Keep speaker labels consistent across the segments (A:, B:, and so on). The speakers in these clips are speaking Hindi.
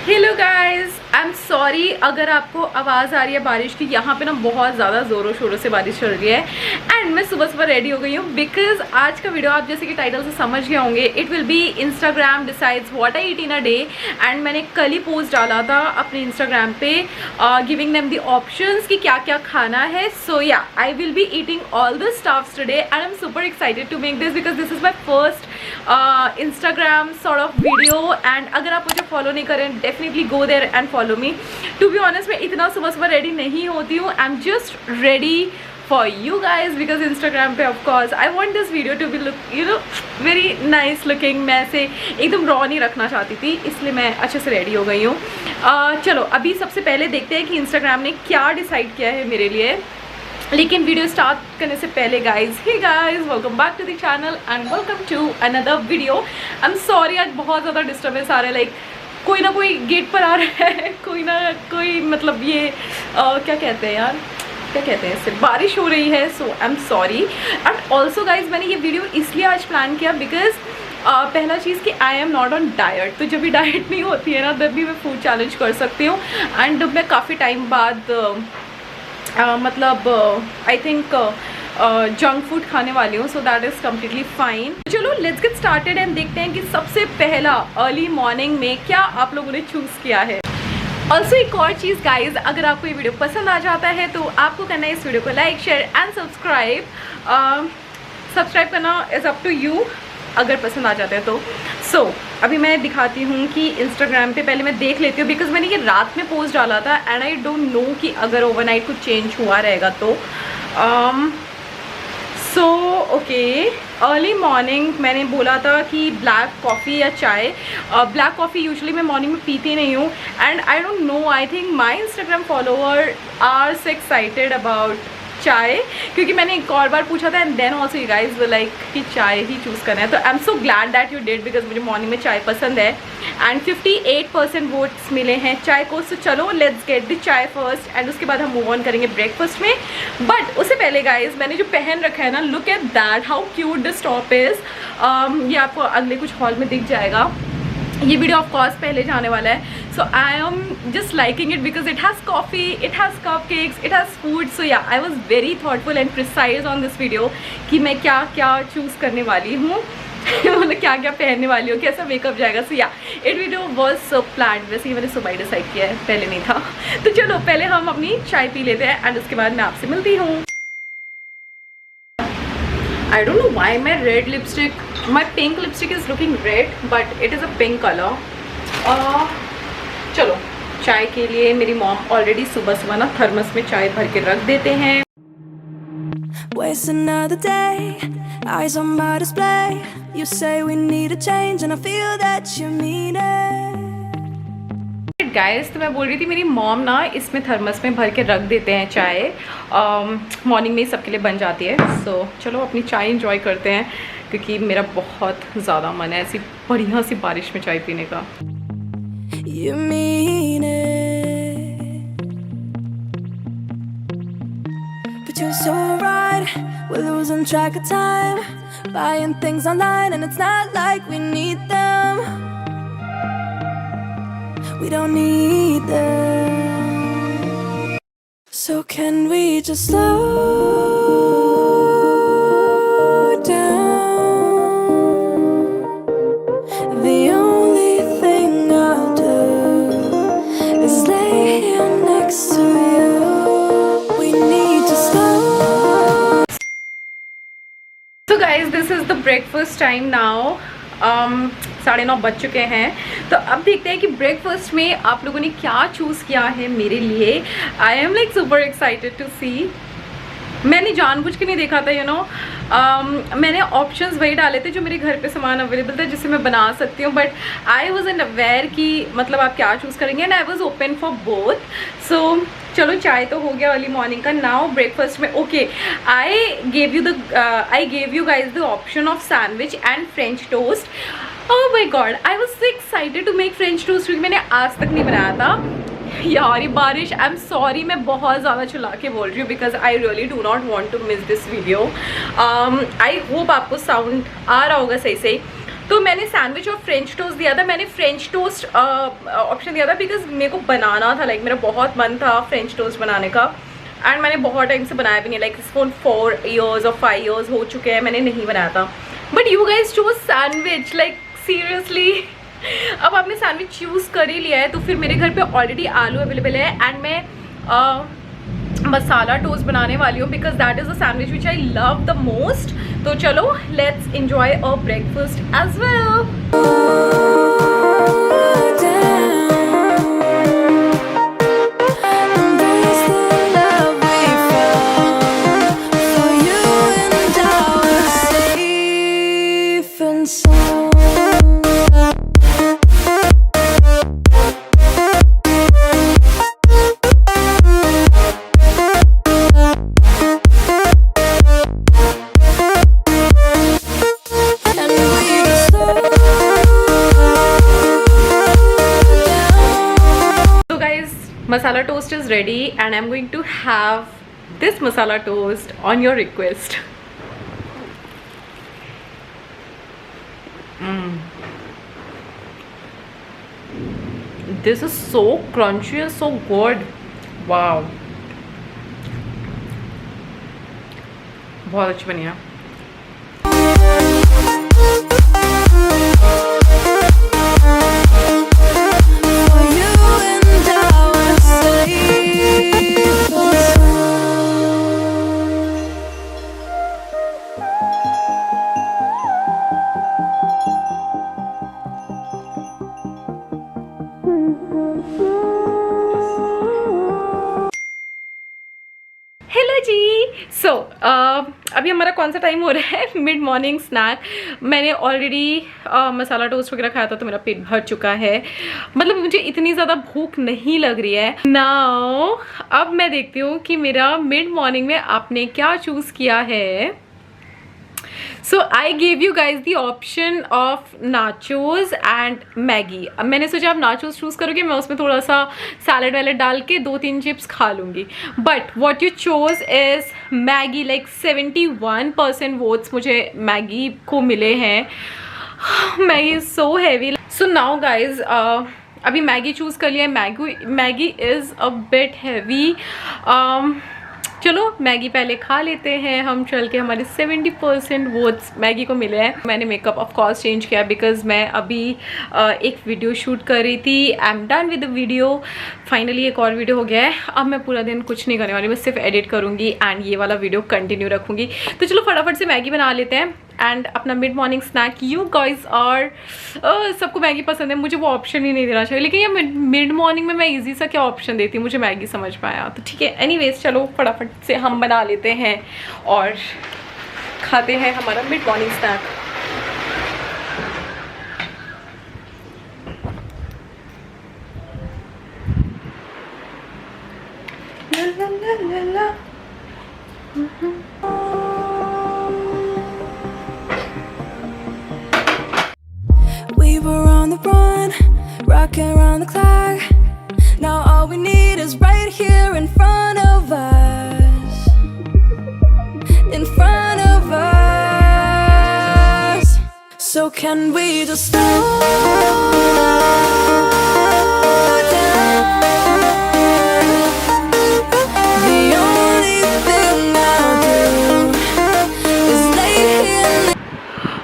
A: Hello guys, I am sorry अगर आपको आवाज़ आ रही है बारिश की। यहाँ पे ना बहुत ज़्यादा ज़ोरों शोरों से बारिश चल रही है एंड मैं सुबह सुबह रेडी हो गई हूँ बिकॉज आज का वीडियो आप जैसे कि टाइटल से समझ गए होंगे, it will be Instagram decides what I eat in a day. And मैंने कल ही पोस्ट डाला था अपने इंस्टाग्राम पे गिविंग देम द ऑप्शंस कि क्या क्या खाना है। So yeah I will be eating all the stuffs today and I am super excited to make this because this is my first Instagram sort of video. And अगर आप मुझे फॉलो नहीं करें definitely go there and follow me. To be honest मैं इतना सुबह सुबह रेडी नहीं होती हूँ, I am just ready for you guys because Instagram पे of course I want this video to B look you know very nice looking. मैं ऐसे एकदम रॉ नहीं रखना चाहती थी, इसलिए मैं अच्छे से रेडी हो गई हूँ। चलो अभी सबसे पहले देखते हैं कि इंस्टाग्राम ने क्या डिसाइड किया है मेरे लिए। लेकिन वीडियो स्टार्ट करने से पहले guys, hey guys, welcome back to the channel and welcome to another video. I am sorry आज बहुत ज़्यादा डिस्टर्बेंस आ रहा है, लाइक कोई ना कोई गेट पर आ रहा है, कोई ना कोई, मतलब ये क्या कहते हैं यार, क्या कहते हैं, सिर्फ बारिश हो रही है। So I am sorry. And also guys मैंने ये वीडियो इसलिए आज प्लान किया बिकॉज पहला चीज़ कि आई एम नॉट ऑन डाइट। तो जब भी डाइट नहीं होती है ना तब भी मैं फूड चैलेंज कर सकती हूँ। एंड मैं काफ़ी टाइम बाद मतलब आई थिंक जंक फूड खाने वाली हूँ, so that is completely fine. चलो लेट्स गेट स्टार्टेड एंड देखते हैं कि सबसे पहला अर्ली मॉर्निंग में क्या आप लोगों ने चूज़ किया है। ऑल्सो एक और चीज़ गाइज, अगर आपको ये वीडियो पसंद आ जाता है तो आपको करना है इस वीडियो को like share and subscribe. Subscribe करना इज़ अप टू यू अगर पसंद आ जाता है तो। सो अभी मैं दिखाती हूँ कि इंस्टाग्राम पे पहले मैं देख लेती हूँ बिकॉज मैंने ये रात में पोस्ट डाला था एंड आई डोंट नो कि अगर ओवरनाइट कुछ चेंज हुआ रहेगा तो। सो ओके, अर्ली मॉर्निंग मैंने बोला था कि ब्लैक कॉफ़ी या चाय। ब्लैक कॉफ़ी यूजुअली मैं मॉर्निंग में पीती नहीं हूँ and I don't know, I think my Instagram follower are so excited about chai, क्योंकि मैंने एक और बार पूछा था and then also you guys like कि चाय ही चूज़ करना है। तो I am so glad that you did because मुझे मॉर्निंग में चाय पसंद है एंड 58% वोट्स मिले हैं चाय को। सो चलो लेट्स गेट द चाय फर्स्ट एंड उसके बाद हम मूव ऑन करेंगे ब्रेकफास्ट में। बट उससे पहले गाइज मैंने जो पहन रखा है ना, look at that how cute this top is. ये आपको अगले कुछ हॉल में दिख जाएगा। ये वीडियो ऑफ कोर्स पहले जाने वाला है। So I am just liking it because it has coffee, it has cupcakes, it has food. So yeah I was very thoughtful and precise on this video कि मैं क्या क्या चूज़ करने वाली हूँ मतलब क्या क्या पहनने वाली हूँ, कैसा मेकअप जाएगा। सो या it video was so planned. वैसे ही मैंने सुबह डिसाइड किया है, पहले नहीं था। तो चलो पहले हम अपनी चाय पी लेते हैं एंड उसके बाद मैं आपसे मिलती हूँ। I don't know why my red lipstick, my pink lipstick is looking red, but it is a pink color. चलो चाय के लिए मेरी मॉम ऑलरेडी सुबह सुबह ना थर्मस में चाय भर के रख देते हैं।
B: Waste another day, eyes on my display. You say we need a change and I feel that you mean it.
A: Guys तो मैं बोल रही थी मेरी मॉम ना इसमें थर्मस में भर के रख देते हैं चाय, मॉर्निंग में ही सबके लिए बन जाती है। सो चलो अपनी चाय इंजॉय करते हैं क्योंकि मेरा बहुत ज़्यादा मन है ऐसी बढ़िया सी बारिश में चाय पीने का।
B: You mean it, but you're so right. We're losing track of time, buying things online and it's not like we need them. We don't need them. So can we just slow down? The only thing I'll do is lay here next to you. We need to slow.
A: So guys, this is the breakfast time now. 9:30 बज चुके हैं। तो अब देखते हैं कि ब्रेकफास्ट में आप लोगों ने क्या चूज़ किया है मेरे लिए। I am like super excited to see. मैंने जानबूझ के नहीं देखा था, यू नो मैंने ऑप्शंस वही डाले थे जो मेरे घर पे सामान अवेलेबल था जिससे मैं बना सकती हूँ, but I was unaware कि मतलब आप क्या चूज़ करेंगे and I was open for both. So चलो चाय तो हो गया अर्ली मॉर्निंग का। नाउ ब्रेकफास्ट में okay, I gave you guys the option of sandwich and French toast. Oh my god, I was so excited to make French toast क्योंकि मैंने आज तक नहीं बनाया था। यार ये बारिश, आई एम सॉरी मैं बहुत ज़्यादा चिल्ला के बोल रही हूँ because I really do not want to miss this video. I hope आपको साउंड आ रहा होगा सही सही। तो मैंने सैंडविच और फ्रेंच टोस्ट दिया था। मैंने फ्रेंच टोस्ट ऑप्शन दिया था बिकॉज मेरे को बनाना था, लाइक मेरा बहुत मन था फ्रेंच टोस्ट बनाने का, एंड मैंने बहुत टाइम से बनाया भी नहीं, लाइक इसको 4 years और 5 years हो चुके हैं मैंने नहीं बनाया था। But you guys choose sandwich, like seriously. अब आपने सैंडविच चूज़ कर ही लिया है तो फिर मेरे घर पे ऑलरेडी आलू अवेलेबल है, एंड मैं मसाला टोस्ट बनाने वाली हूँ because that is a sandwich which I love the most. तो चलो let's enjoy a breakfast as well. Masala toast is ready and I'm going to have this masala toast on your request. This is so crunchy and so good. Wow. बहुत अच्छी बनी है। हेलो जी। सो अभी हमारा कौन सा टाइम हो रहा है, मिड मॉर्निंग स्नैक। मैंने ऑलरेडी मसाला टोस्ट वगैरह खाया था तो मेरा पेट भर चुका है, मतलब मुझे इतनी ज़्यादा भूख नहीं लग रही है नाउ। अब मैं देखती हूँ कि मेरा मिड मॉर्निंग में आपने क्या चूज़ किया है। So I gave you guys the option of nachos and Maggi. अब मैंने सोचा आप नाचोज चूज़ करोगे, मैं उसमें थोड़ा सा सैलड वैलड डाल के 2-3 चिप्स खा लूँगी। But what you chose is Maggi, like 71% votes मुझे मैगी को मिले हैं। Maggi is so heavy. So now guys अभी मैगी चूज़ कर लिया है। Maggi is a bit heavy. चलो मैगी पहले खा लेते हैं हम चल के। हमारे 70% वोट्स मैगी को मिले हैं। मैंने मेकअप ऑफ कोर्स चेंज किया बिकॉज मैं अभी एक वीडियो शूट कर रही थी। I am done with the video. Finally एक और वीडियो हो गया है। अब मैं पूरा दिन कुछ नहीं करने वाली, मैं सिर्फ एडिट करूँगी एंड ये वाला वीडियो कंटिन्यू रखूँगी। तो चलो फटाफट से मैगी बना लेते हैं एंड अपना mid morning snack. You guys और सबको मैगी पसंद है, मुझे वो ऑप्शन ही नहीं देना चाहिए, लेकिन ये मिड मॉर्निंग में मैं इजी सा क्या ऑप्शन देती हूँ, मुझे मैगी समझ में आया तो ठीक है। एनीवेज चलो फटाफट से हम बना लेते हैं और खाते हैं हमारा मिड मॉर्निंग स्नैक। ला ला ला ला।
B: We were on the run, rocking around the clock. Now all we need is right here in front of us. In front of us. So can we just slow down? The only thing I'll do is lay here.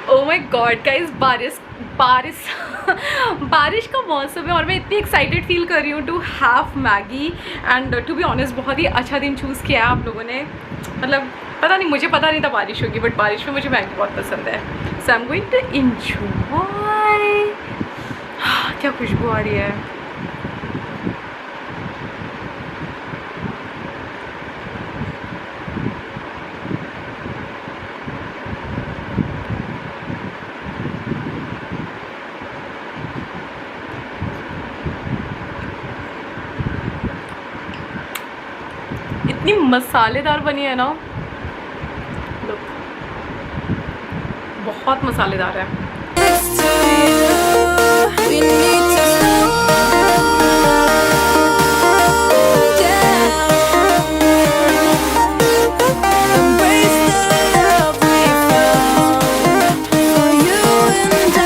A: Oh my God, guys, बारिश का मौसम है और मैं इतनी एक्साइटेड फील कर रही हूँ to have Maggi and to be honest बहुत ही अच्छा दिन चूज़ किया आप लोगों ने। मतलब पता नहीं, मुझे पता नहीं था बारिश होगी बट बारिश में मुझे मैगी बहुत पसंद है। So I am going to enjoy. क्या खुशबू आ रही है। इतनी मसालेदार बनी है ना, बहुत मसालेदार है।
B: We need to slow down. Embrace the love we found for you and I.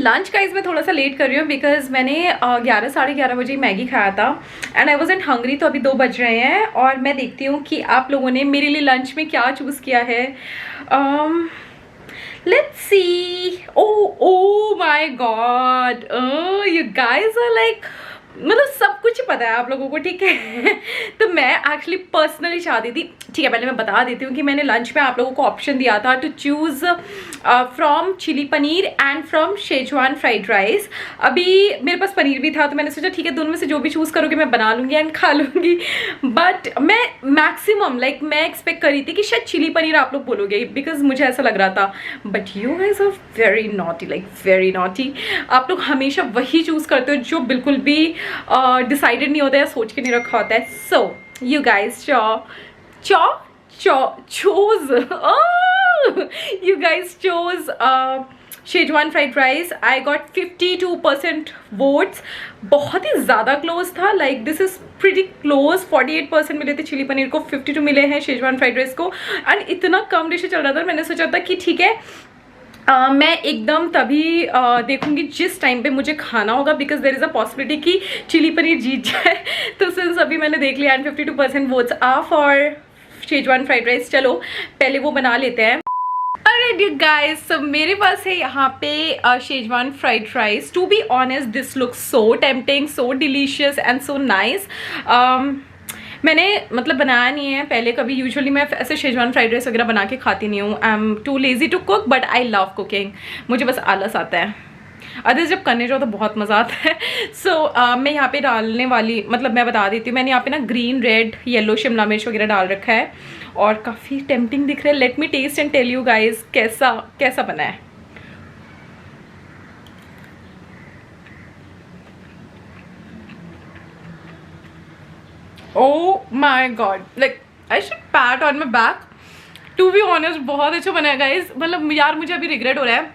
A: Lunch guys मैं थोड़ा सा लेट कर रही हूँ बिकॉज मैंने 11 साढ़े 11 बजे मैगी खाया था एंड आई वॉज़न्ट हंग्री। तो अभी 2 बज रहे हैं और मैं देखती हूँ कि आप लोगों ने मेरे लिए लंच में क्या चूज़ किया है। Let's see. Oh my god, you guys are like, मतलब सब कुछ ही पता है आप लोगों को, ठीक है। तो मैं एक्चुअली पर्सनली चाहती थी, ठीक है पहले मैं बता देती हूँ कि मैंने लंच में आप लोगों को ऑप्शन दिया था to choose from chilli paneer and from Schezwan fried rice. अभी मेरे पास पनीर भी था तो मैंने सोचा ठीक है दोनों में से जो भी चूज़ करोगे मैं बना लूँगी एंड खा लूँगी। बट मैं मैक्सिमम लाइक मैं एक्सपेक्ट करी थी कि शायद चिली पनीर आप लोग बोलोगे बिकॉज मुझे ऐसा लग रहा था। But you guys are very naughty, like very naughty. आप लोग हमेशा वही चूज़ करते हो जो बिल्कुल भी डिसाइडेड नहीं होता है, सोच के नहीं रखा होता है। So you guys chose you guys chose Schezwan fried rice. I got 52% votes, बहुत ही ज़्यादा क्लोज था, like this is pretty close. 48% मिले थे चिली पनीर को, 52 मिले हैं शेजवान फ्राइड राइस को एंड इतना कम रेशो चल रहा था। मैंने सोचा था कि ठीक है मैं एकदम तभी देखूंगी जिस टाइम पे मुझे खाना होगा because there is a possibility कि चिली पनीर जीत जाए। तो सिंस अभी मैंने देख लिया and 52% votes are for Schezwan fried rice, चलो पहले वो बना लेते हैं। अरे गाइस so मेरे पास है यहाँ पे Schezwan fried rice. To be honest this looks so tempting, so delicious and so nice. मैंने मतलब बनाया नहीं है पहले कभी, यूजुअली मैं ऐसे शेजवान फ्राइड राइस वगैरह बना के खाती नहीं हूँ। I am too lazy to cook but I love cooking, मुझे बस आलस आता है, अदर्स जब करने जाओ तो बहुत मज़ा आता है। सो मैं यहाँ पे डालने वाली, मतलब मैं बता देती हूँ, मैंने यहाँ पे ना ग्रीन रेड येलो शिमला मिर्च वगैरह डाल रखा है और काफ़ी टेम्पटिंग दिख रहा है। Let me taste and tell you guys कैसा बना है। Oh my god, like I should pat on my back. To be honest बहुत अच्छा बना है गाइज। मतलब यार मुझे अभी रिग्रेट हो रहा है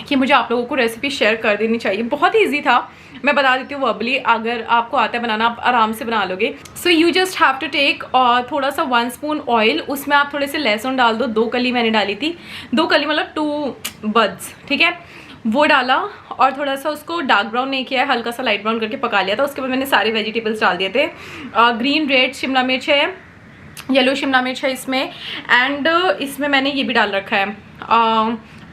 A: कि मुझे आप लोगों को रेसिपी शेयर कर देनी चाहिए। बहुत ही ईजी था, मैं बता देती हूँ वर्बली, अगर आपको आता है बनाना आप आराम से बना लोगे। So you just have to take थोड़ा सा 1 स्पून ऑयल, उसमें आप थोड़े से लहसुन डाल दो, 2 कली मैंने डाली थी, 2 कली मतलब 2 बड्स, ठीक है, वो डाला और थोड़ा सा उसको डार्क ब्राउन नहीं किया है, हल्का सा लाइट ब्राउन करके पका लिया था। उसके बाद मैंने सारे वेजिटेबल्स डाल दिए थे। ग्रीन रेड शिमला मिर्च है, येलो शिमला मिर्च है इसमें एंड इसमें मैंने ये भी डाल रखा है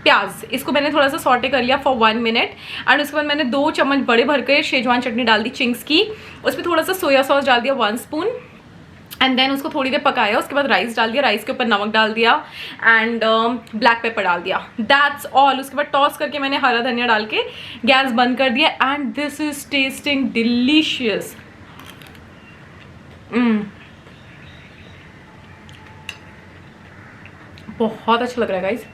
A: प्याज। इसको मैंने थोड़ा सा सॉटे कर लिया फॉर 1 मिनट एंड उसके बाद मैंने 2 चम्मच बड़े भर के शेजवान चटनी डाल दी चिंग्स की, उसमें थोड़ा सा सोया सॉस डाल दिया 1 स्पून एंड देन उसको थोड़ी देर पकाया। उसके बाद राइस डाल दिया, राइस के ऊपर नमक डाल दिया एंड ब्लैक पेपर डाल दिया, दैट्स ऑल। उसके बाद टॉस करके मैंने हरा धनिया डाल के गैस बंद कर दिया and this is testing delicious. बहुत अच्छा लग रहा है गाइस।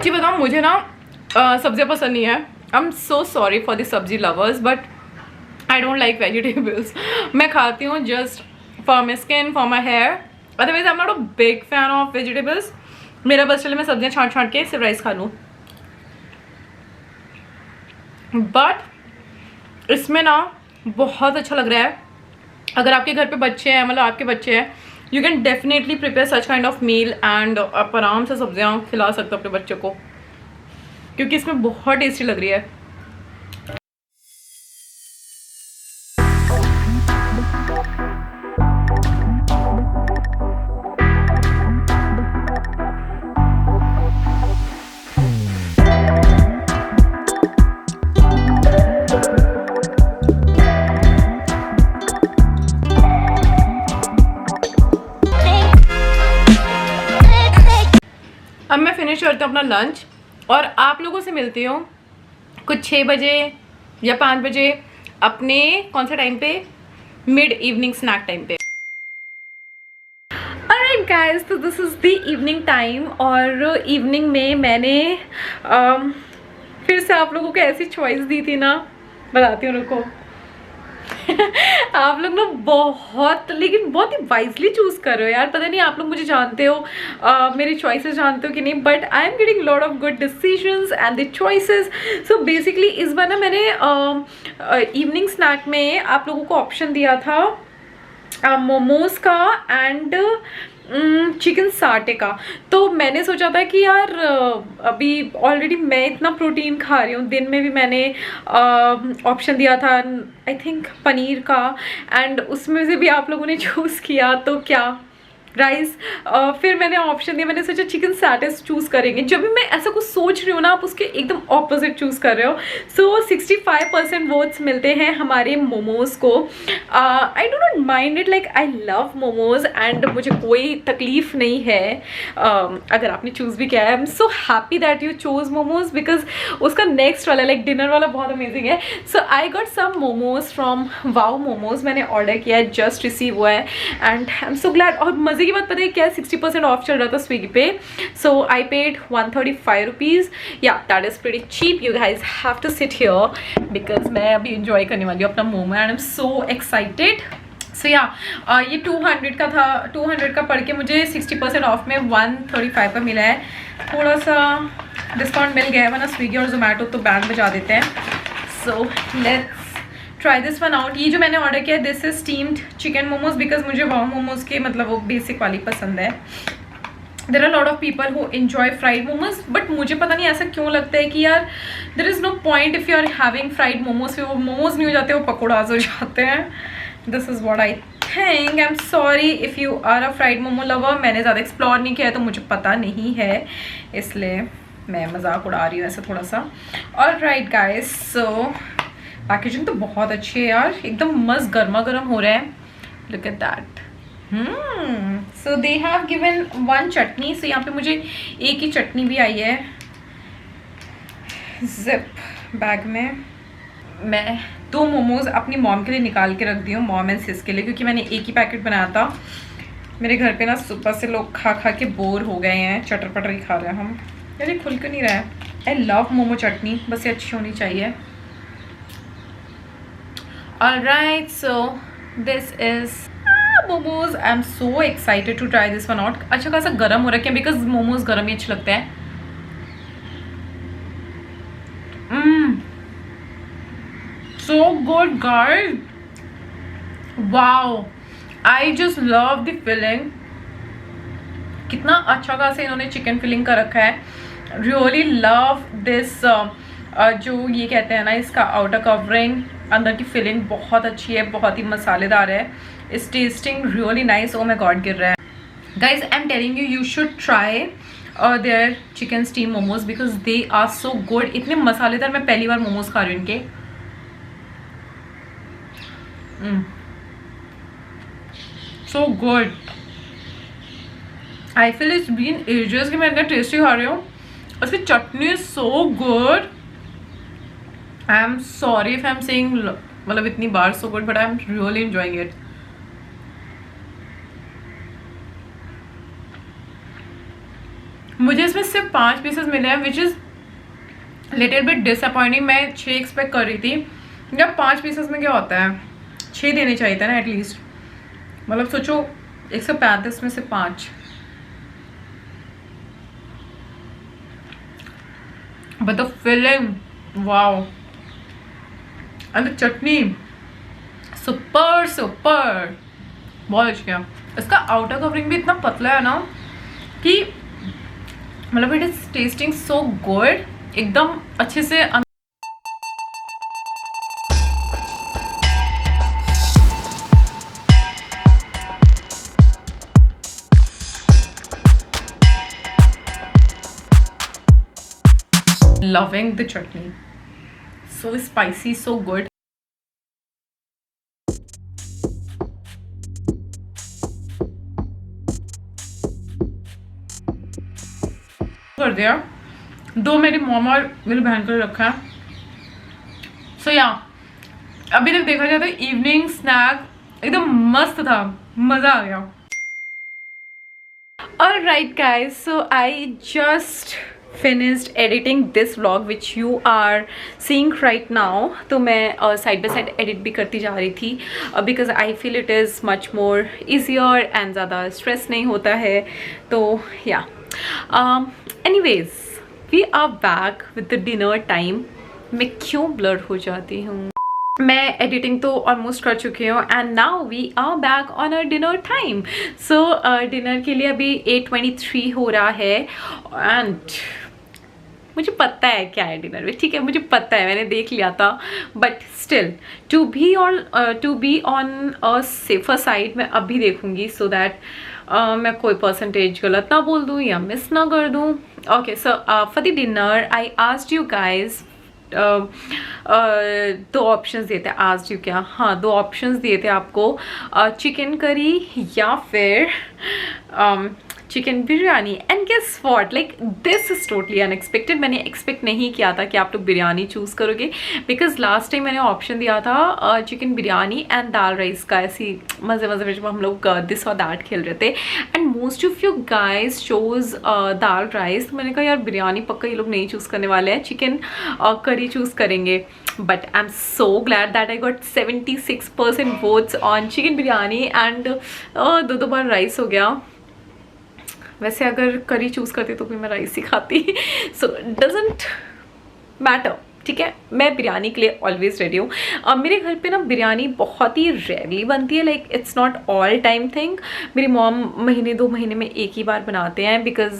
A: जी बताओ, मुझे ना सब्जियाँ पसंद नहीं है। I am so sorry for the sabzi lovers but I don't like vegetables. मैं खाती हूँ just for my skin, for my hair, otherwise I am not a big fan of vegetables. मेरा बस चले मैं सब्जियाँ छाँट छाँट के सिर्फ राइस खा लूँ। बट इसमें ना बहुत अच्छा लग रहा है। अगर आपके घर पे बच्चे हैं, मतलब आपके बच्चे हैं, you can definitely prepare such kind of meal and आप आराम से सब्जियाँ खिला सकते हो अपने बच्चों को, क्योंकि इसमें बहुत टेस्टी लग रही है। अब मैं फिनिश करती हूँ अपना लंच और आप लोगों से मिलती हूँ कुछ 6 बजे या 5 बजे अपने कौन सा टाइम पे, मिड इवनिंग स्नैक टाइम पे। ऑलराइट गाइस, तो this is the evening time और इवनिंग में मैंने फिर से आप लोगों को ऐसी चॉइस दी थी ना, बताती हूँ रुको। आप लोग ना बहुत, लेकिन बहुत ही वाइजली चूज़ कर रहे हो यार। पता नहीं आप लोग मुझे जानते हो, मेरी चॉइसेस जानते हो कि नहीं, but I am getting lot of good decisions and the choices. So basically इस बार ना मैंने इवनिंग स्नैक में आप लोगों को ऑप्शन दिया था मोमोज का एंड चिकन साटे का। तो मैंने सोचा था कि यार अभी ऑलरेडी मैं इतना प्रोटीन खा रही हूँ, दिन में भी मैंने ऑप्शन दिया था आई थिंक पनीर का, एंड उसमें से भी आप लोगों ने चूज़ किया तो क्या राइस, फिर मैंने ऑप्शन दिया, मैंने सोचा चिकन सैटिस चूज़ करेंगे। जब भी मैं ऐसा कुछ सोच रही हूँ ना, आप उसके एकदम ऑपोजिट चूज़ कर रहे हो। सो 65% वोट्स मिलते हैं हमारे मोमोज को। I do not mind it, like I love momos and मुझे कोई तकलीफ नहीं है अगर आपने चूज़ भी किया है। I am so happy that you choose momos because उसका नेक्स्ट वाला लाइक डिनर वाला बहुत अमेजिंग है। So I got some momos from wow momos, मैंने ऑर्डर किया है, जस्ट रिसीव हुआ है and I am so glad. और मज़े की बात पता है क्या, 60% ऑफ चल रहा था स्विगी पे। So I paid 135 rupees, yeah that is pretty cheap. You guys have to sit here because मैं अभी इंजॉय करने वाली हूँ अपना momo and I am so excited. So yeah ये 200 का था, 200 का पढ़ के मुझे 60% ऑफ में 135 का मिला है। थोड़ा सा डिस्काउंट मिल गया है, वरना स्विगी और जोमेटो तो बैंड बजा देते हैं। So let's try this one out. ये जो मैंने ऑर्डर किया है this is steamed chicken momos because मुझे वाओ मोमोज के मतलब वो बेसिक वाली पसंद है। There are lot of people who enjoy fried momos, but मुझे पता नहीं ऐसा क्यों लगता है कि यार there is no point if you are having fried momos. फिर वो मोमोज नहीं हो जाते, वो पकौड़ाज हो जाते हैं। This is what I think. I am sorry if you are a fried momo lover. मैंने ज़्यादा एक्सप्लोर नहीं किया है तो मुझे पता नहीं है, इसलिए मैं मजाक उड़ा रही हूँ ऐसा थोड़ा सा। और राइट गाइस, सो पैकेजिंग तो बहुत अच्छी है यार, एकदम मस्त गर्मा गर्म हो रहा है। Look at that. So they have given 1 चटनी। सो यहाँ पे मुझे एक ही चटनी भी आई है जिप बैग में। मैं 2 मोमोज अपनी मॉम के लिए निकाल के रख दी हूँ, मॉम एंड सिस के लिए, क्योंकि मैंने एक ही पैकेट बनाया था। मेरे घर पे ना सुबह से लोग खा खा के बोर हो गए हैं, चटर पटर ही खा रहे हैं हम। यार ये खुल क्यों नहीं रहा है। आई लव मोमो चटनी, बस ये अच्छी होनी चाहिए। Alright, so this is momos. I'm so excited to try this one out. अच्छा खासा गरम हो रखा है बिकॉज मोमोज गरम ही अच्छे लगते हैं। So good guys, wow, I just love the filling. कितना अच्छा खासा इन्होंने चिकन फिलिंग का रखा है। Really love this जो ये कहते हैं ना इसका आउटर कवरिंग, अंदर की फिलिंग बहुत अच्छी है, बहुत ही मसालेदार है। It's tasting really nice. Oh my god गिर रहा है। Guys I am telling you, you should try their chicken steam momos because they are so good. इतने मसालेदार, मैं पहली बार मोमोज खा रही हूँ इनके। So good. I feel it's been ages कि मैं इतना टेस्टी खा रही हूँ। उसकी chutney is so good. I am sorry if I am saying मतलब इतनी बार so good, but I am really enjoying it. मुझे इसमें सिर्फ 5 पीसेस मिले हैं which is little bit disappointing. मैं 6 एक्सपेक्ट कर रही थी। जब 5 पीसेस में क्या होता है, 6 देने चाहिए था ना एटलीस्ट। मतलब सोचो 135 में से 5। But the filling, wow, and the chutney super super, बहुत अच्छा। इसका आउटर कवरिंग भी इतना पतला है ना कि मतलब it is testing so good, एकदम अच्छे से। Loving the chutney, so spicy, so good. कर दिया 2 मेरी मॉम और मेरी बहन को रखा है। सो या अभी तक देखा जाए तो इवनिंग स्नैक एकदम मस्त था, मजा आ गया। Alright guys, so I just finished editing this vlog which you are seeing right now. तो मैं side by side edit भी करती जा रही थी because I feel it is much more easier and ज़्यादा stress नहीं होता है। तो yeah, anyways we are back with the dinner time. मैं क्यों blur हो जाती हूँ? मैं एडिटिंग तो ऑलमोस्ट कर चुकी हूँ and now we are back on a dinner time. So dinner के लिए अभी 8:23 हो रहा है एंड मुझे पता है क्या है डिनर में, ठीक है, मुझे पता है, मैंने देख लिया था, but still to be on a safer side मैं अभी देखूंगी सो दैट मैं कोई परसेंटेज गलत ना बोल दूँ या मिस ना कर दूँ। Okay, so for the dinner I asked you guys, दो ऑप्शंस दिए थे, आज क्या, हाँ, दो ऑप्शंस दिए थे आपको, चिकन करी या फिर chicken biryani. And guess what, like this is totally unexpected. मैंने एक्सपेक्ट नहीं किया था कि आप लोग बिरयानी चूज़ करोगे, बिकॉज लास्ट टाइम मैंने ऑप्शन दिया था chicken biryani and dal rice का, ऐसी मज़े मज़े में जब हम लोग दिस और दैट खेल रहे थे and most of you guys chose dal rice. तो मैंने कहा यार बिरयानी पक्का ये लोग नहीं चूज़ करने वाले हैं, चिकन करी चूज़ करेंगे। But I am so glad that I got 76% votes on chicken biryani and दो बार राइस हो गया। वैसे अगर करी चूज़ करती तो भी मैं राइस ही खाती, सो डजेंट मैटर, ठीक है। मैं बिरयानी के लिए ऑलवेज रेडी हूँ। मेरे घर पे ना बिरयानी बहुत ही रेयरली बनती है, like it's not all time thing. मेरी मॉम महीने 2 महीने में एक ही बार बनाते हैं, बिकॉज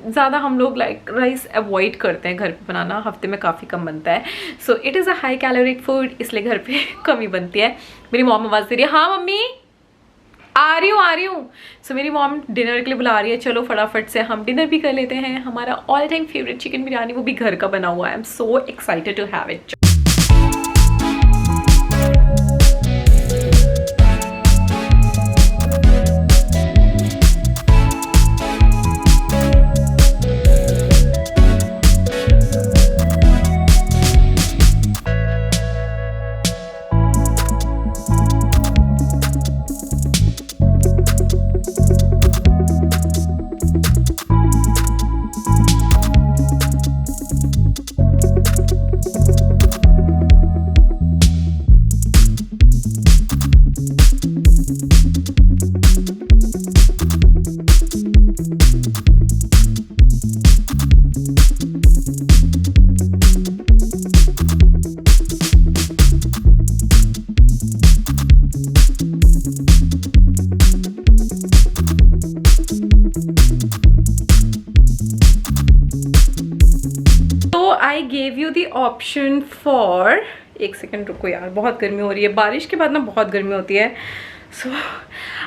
A: ज़्यादा हम लोग लाइक राइस अवॉइड करते हैं घर पे बनाना, हफ्ते में काफ़ी कम बनता है। सो it is a high caloric food, इसलिए घर पे कम ही बनती है। मेरी मॉम आवाज़ दे रही है, हाँ मम्मी आ रही हूँ। सो मेरी मॉम डिनर के लिए बुला रही है, चलो फटाफट से हम डिनर भी कर लेते हैं। हमारा all time favourite chicken biryani, वो भी घर का बना हुआ है। I am so excited to have it. I gave you the option for, एक सेकेंड रुको यार, बहुत गर्मी हो रही है, बारिश के बाद ना बहुत गर्मी होती है। सो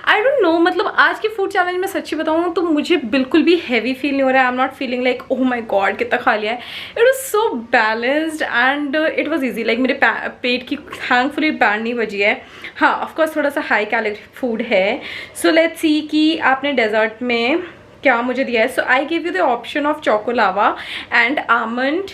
A: आई डोंट नो, मतलब आज की फूड चैलेंज में सच्ची बताऊँ तो मुझे बिल्कुल भी हैवी फील नहीं हो रहा है। I am not feeling like oh my God कितना खा लिया है। It was so balanced and it was easy, like मेरे पेट की थैंकफुली बैंड नहीं बजी है। हाँ, ऑफकोर्स थोड़ा सा हाई कैलोरी फूड है। सो लेट्स सी कि आपने डेजर्ट में क्या मुझे दिया है। So I give you the option of choco lava and almond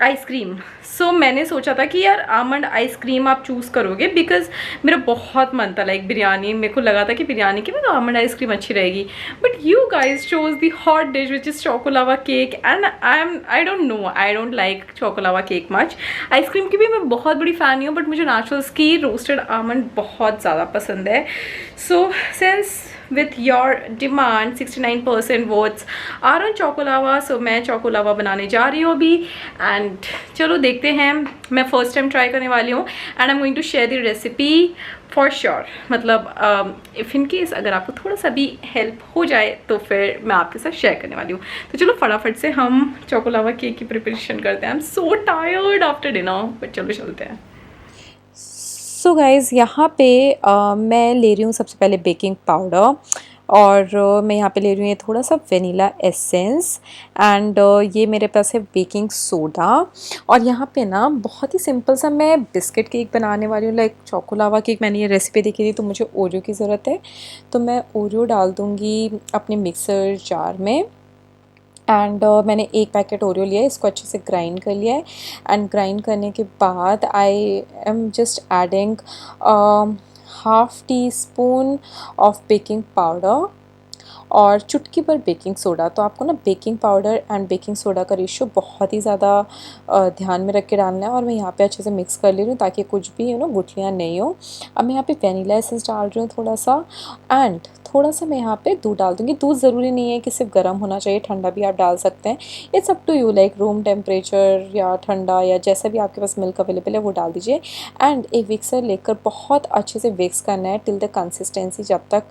A: ice cream. So मैंने सोचा था कि यार आमंड आइसक्रीम आप चूज़ करोगे, बिकॉज मेरा बहुत मन था लाइक बिरयानी, मेरे को लगा था कि बिरयानी के में तो आमंड आइसक्रीम अच्छी रहेगी। But you guys chose the hot dish which is choco lava cake and I don't know, I don't like choco lava cake much. Ice cream की भी मैं बहुत बड़ी फ़ैन नहीं हूँ, बट मुझे नेचुरल्स की रोस्टेड आमंड बहुत ज़्यादा पसंद है। So since with your demand 69% votes are on choco lava, so मैं चोको लावा बनाने जा रही हूँ अभी एंड चलो देखते हैं। मैं फर्स्ट टाइम ट्राई करने वाली हूँ and I am going to share the recipe for sure. मतलब इफ़ इन केस अगर आपको थोड़ा सा भी हेल्प हो जाए तो फिर मैं आपके साथ शेयर करने वाली हूँ। तो चलो फटाफट से हम चोको लावा केक की प्रिपरेशन करते हैं। आई am so tired after dinner, but चलो चलते हैं।
C: सो गाइज़ यहाँ पे मैं ले रही हूँ सबसे पहले बेकिंग पाउडर और मैं यहाँ पे ले रही हूँ ये थोड़ा सा वेनिला एसेंस एंड ये मेरे पास है बेकिंग सोडा। और यहाँ पे ना बहुत ही सिंपल सा मैं बिस्किट केक बनाने वाली हूँ, लाइक चोको लावा केक। मैंने ये रेसिपी देखी थी तो मुझे ओरियो की ज़रूरत है, तो मैं ओरियो डाल दूँगी अपने मिक्सर जार में एंड मैंने एक पैकेट ओरियो लिया है, इसको अच्छे से ग्राइंड कर लिया है एंड ग्राइंड करने के बाद आई am just adding half tea spoon of baking powder और चुटकी भर बेकिंग सोडा। तो आपको ना baking powder and baking soda का रेशियो बहुत ही ज़्यादा ध्यान में रख के डालना है। और मैं यहाँ पे अच्छे से मिक्स कर ले रही हूँ ताकि कुछ भी गुठलियाँ नहीं हो। अब मैं यहाँ पे वनीला एसेंस डाल रही हूँ थोड़ा सा, एंड थोड़ा सा मैं यहाँ पे दूध डाल दूँगी। दूध ज़रूरी नहीं है कि सिर्फ गर्म होना चाहिए, ठंडा भी आप डाल सकते हैं। It's up to you, like room temperature या ठंडा या जैसा भी आपके पास मिल्क अवेलेबल है वो डाल दीजिए। एंड एक विक्सर लेकर बहुत अच्छे से विक्स करना है टिल द कंसिस्टेंसी, जब तक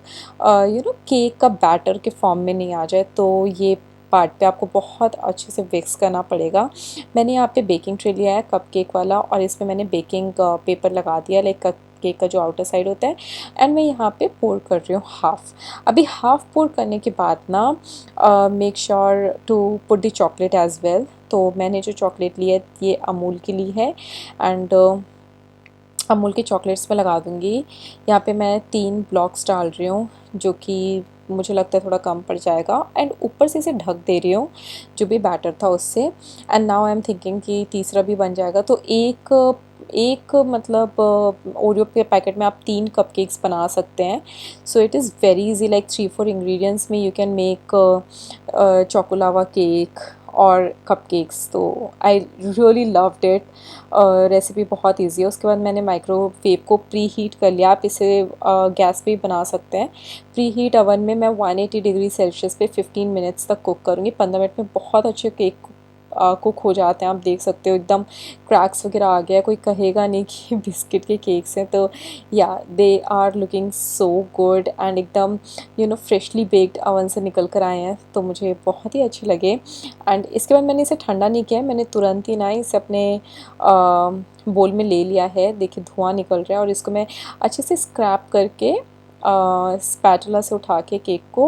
C: केक का बैटर के फॉर्म में नहीं आ जाए। तो ये पार्ट पे आपको बहुत अच्छे से विक्स करना पड़ेगा। मैंने यहाँ पे बेकिंग ट्रे लिया है कपकेक वाला, और इसमें मैंने बेकिंग पेपर लगा दिया, लाइक केक का जो आउटर साइड होता है। एंड मैं यहाँ पे पोर कर रही हूँ हाफ़। अभी हाफ़ पोर करने के बाद ना make sure to put the chocolate as well. तो मैंने जो चॉकलेट ली है ये अमूल की ली है, एंड अमूल के चॉकलेट्स में लगा दूँगी। यहाँ पे मैं 3 ब्लॉक्स डाल रही हूँ, जो कि मुझे लगता है थोड़ा कम पड़ जाएगा। एंड ऊपर से इसे ढक दे रही हूँ जो भी बैटर था उससे। And now I am thinking कि तीसरा भी बन जाएगा। तो एक मतलब ओरियो के पैकेट में आप 3 कपकेक्स बना सकते हैं। So it is very easy, like 3-4 ingredients में you can make choco lava cake और कपकेक्स। तो I really loved it. Recipe बहुत इजी है। उसके बाद मैंने माइक्रोवेव को प्री हीट कर लिया। आप इसे गैस पे भी बना सकते हैं। प्री हीट ओवन में मैं 180 डिग्री सेल्सियस पे 15 मिनट्स तक कुक करूँगी। 15 मिनट में बहुत अच्छे केक कुक हो जाते हैं। आप देख सकते हो एकदम क्रैक्स वगैरह आ गया, कोई कहेगा नहीं कि बिस्किट के केक्स हैं। तो या they are looking so good and एकदम फ्रेशली बेक्ड ओवन से निकल कर आए हैं। तो मुझे बहुत ही अच्छे लगे। एंड इसके बाद मैंने इसे ठंडा नहीं किया, मैंने तुरंत ही ना इसे अपने बोल में ले लिया है। देखिए धुआं निकल रहा है, और इसको मैं अच्छे से स्क्रैप करके स्पैटुला से उठा के केक को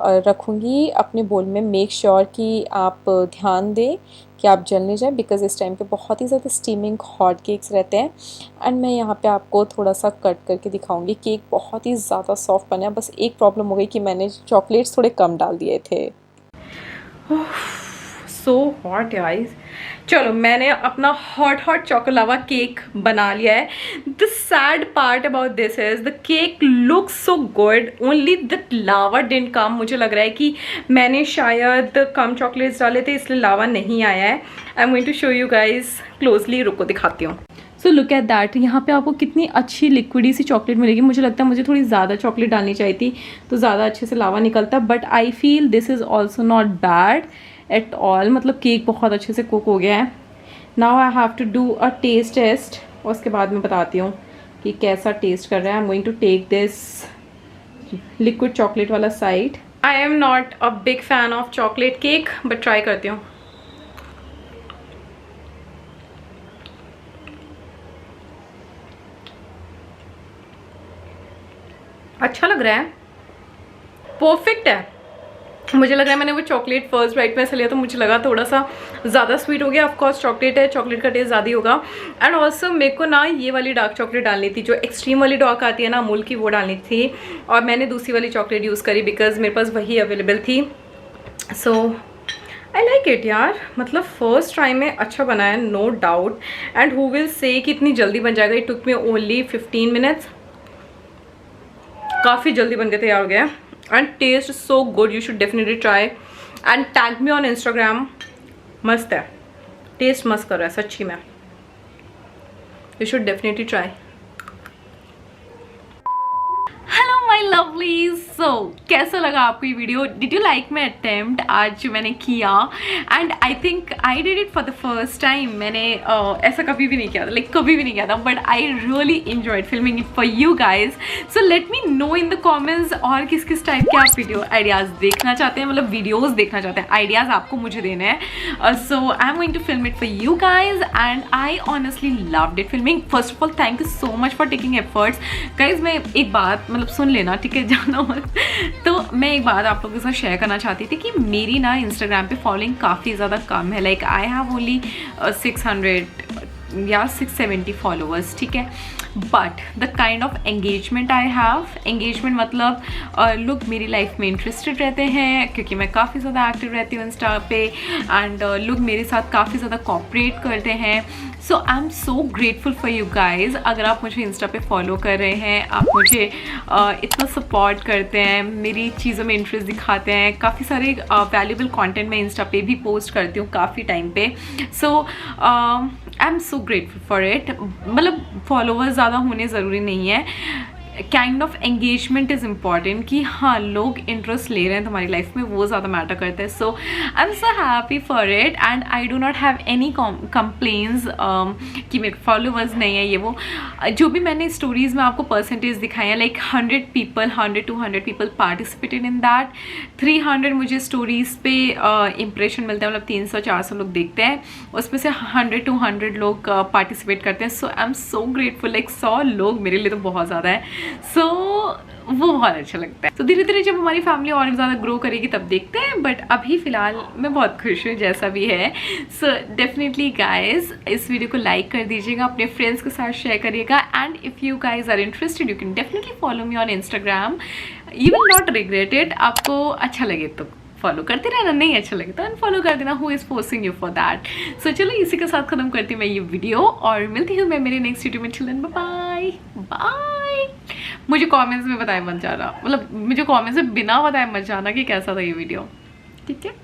C: रखूँगी अपने बोल में। मेक श्योर कि आप ध्यान दें कि आप जल नहीं जाए, बिकॉज़ इस टाइम पे बहुत ही ज़्यादा स्टीमिंग हॉट केक्स रहते हैं। एंड मैं यहाँ पे आपको थोड़ा सा कट करके दिखाऊंगी। केक बहुत ही ज़्यादा सॉफ्ट बना है। बस एक प्रॉब्लम हो गई कि मैंने चॉकलेट्स थोड़े कम डाल दिए थे।
A: So hot guys. चलो मैंने अपना हॉट चोकोलावा केक बना लिया है। The sad part about this is the cake looks so good, only the lava didn't come. मुझे लग रहा है कि मैंने शायद कम चॉकलेट्स डाले थे इसलिए लावा नहीं आया है। I am going to show you guys closely, रुको दिखाती हूँ। So look at that. यहाँ पे आपको कितनी अच्छी लिक्विडी सी चॉकलेट मिलेगी। मुझे लगता है मुझे थोड़ी ज़्यादा चॉकलेट डालनी चाहिए थी तो ज़्यादा अच्छे से लावा निकलता, but I feel this is also not bad at all. मतलब केक बहुत अच्छे से कुक हो गया है। Now I have to do a taste test, और उसके बाद मैं बताती हूँ कि कैसा टेस्ट कर रहा है। I am going to take this liquid chocolate वाला side. I am not a big fan of chocolate cake, but try करती हूँ। अच्छा लग रहा है, परफेक्ट है। मुझे लग रहा है मैंने वो चॉकलेट फर्स्ट बाइट में ऐसे लिया तो मुझे लगा थोड़ा सा ज़्यादा स्वीट हो गया। ऑफकोर्स चॉकलेट है, चॉकलेट का टेस्ट ज़्यादा ही होगा। एंड ऑल्सो मेरे को ना ये वाली डार्क चॉकलेट डालनी थी, जो एक्सट्रीम वाली डार्क आती है ना अमूल की, वो डालनी थी। और मैंने दूसरी वाली चॉकलेट यूज़ करी बिकॉज मेरे पास वही अवेलेबल थी। सो आई लाइक इट यार। मतलब फर्स्ट ट्राई में अच्छा बना है, no doubt. And who will say कि इतनी जल्दी बन जाएगा। It took me only 15 minutes. काफ़ी जल्दी बन के तैयार हो गया। And taste so good, you should definitely try and tag me on Instagram. मस्त है, टेस्ट मस्त कर रहा है सच्ची में। You should definitely try. Hello my lovelies. So कैसा लगा आपको ये वीडियो? Did you like my attempt आज जो मैंने किया? And I think I did it for the first time. मैंने ऐसा कभी भी नहीं किया था, लाइक कभी भी नहीं किया था, but I really enjoyed filming it for you guys. So let me know in the comments और किस किस टाइप के आप वीडियो आइडियाज़ देखना चाहते हैं, मतलब वीडियोज़ देखना चाहते हैं। आइडियाज़ आपको मुझे देने हैं। So I am going to film it for you guys and I honestly loved it filming. First of all thank you so much for taking efforts guys. मैं एक बात मतलब सुन लेना, ठीक है, जाना मत। तो मैं एक बात आप लोगों के साथ शेयर करना चाहती थी कि मेरी ना इंस्टाग्राम पे फॉलोइंग काफ़ी ज़्यादा कम है। लाइक आई हैव ओनली 600 या 670 फॉलोअर्स, ठीक है। But the kind of engagement I have, engagement मतलब लोग मेरी लाइफ में इंटरेस्टेड रहते हैं क्योंकि मैं काफ़ी ज़्यादा एक्टिव रहती हूँ इंस्टा पे, एंड लोग मेरे साथ काफ़ी ज़्यादा कोऑपरेट करते हैं। So I am so grateful for you guys. अगर आप मुझे इंस्टा पे फॉलो कर रहे हैं, आप मुझे इतना सपोर्ट करते हैं, मेरी चीज़ों में इंटरेस्ट दिखाते हैं, काफ़ी सारे वैल्यूबल कंटेंट मैं इंस्टा पे भी पोस्ट करती हूँ काफ़ी टाइम पे। So I am so grateful for it. मतलब फॉलोअर्स ज़्यादा होने ज़रूरी नहीं है, kind of engagement is important कि हाँ लोग इंटरेस्ट ले रहे हैं तुम्हारी लाइफ में, वो ज़्यादा मैटर करता है। So I am so happy for it and I do not have any complaints कि मेरे फॉलोअर्स नहीं है ये वो। जो भी मैंने स्टोरीज़ में आपको परसेंटेज दिखाए हैं, like 100 people, 100-200 people participated in that, 300 मुझे स्टोरीज़ पे इम्प्रेशन मिलता है, मतलब 300-400 लोग देखते हैं, उसमें से 100-200 लोग पार्टिसिपेट करते हैं। So I am so grateful, like 100 लोग मेरे लिए तो बहुत ज़्यादा है। सो वो बहुत अच्छा लगता है। तो धीरे धीरे जब हमारी फैमिली और ज़्यादा ग्रो करेगी तब देखते हैं, बट अभी फ़िलहाल मैं बहुत खुश हूँ जैसा भी है। सो डेफिनेटली गाइज इस वीडियो को लाइक कर दीजिएगा, अपने फ्रेंड्स के साथ शेयर करिएगा, and if you guys are interested you can definitely follow me on Instagram, you will not regret it. आपको अच्छा लगे तो फॉलो करते रहना, नहीं अच्छा लगे तो अनफॉलो कर देना, who is forcing you for that. So चलो इसी के साथ ख़त्म करती हूँ मैं ये वीडियो और मिलती हूँ मैं मेरे नेक्स्ट वीडियो में। Children bye bye. मुझे कमेंट्स में बताए मत जाना, मतलब मुझे कमेंट्स में बिना बताए मत जाना कि कैसा था ये वीडियो, ठीक है।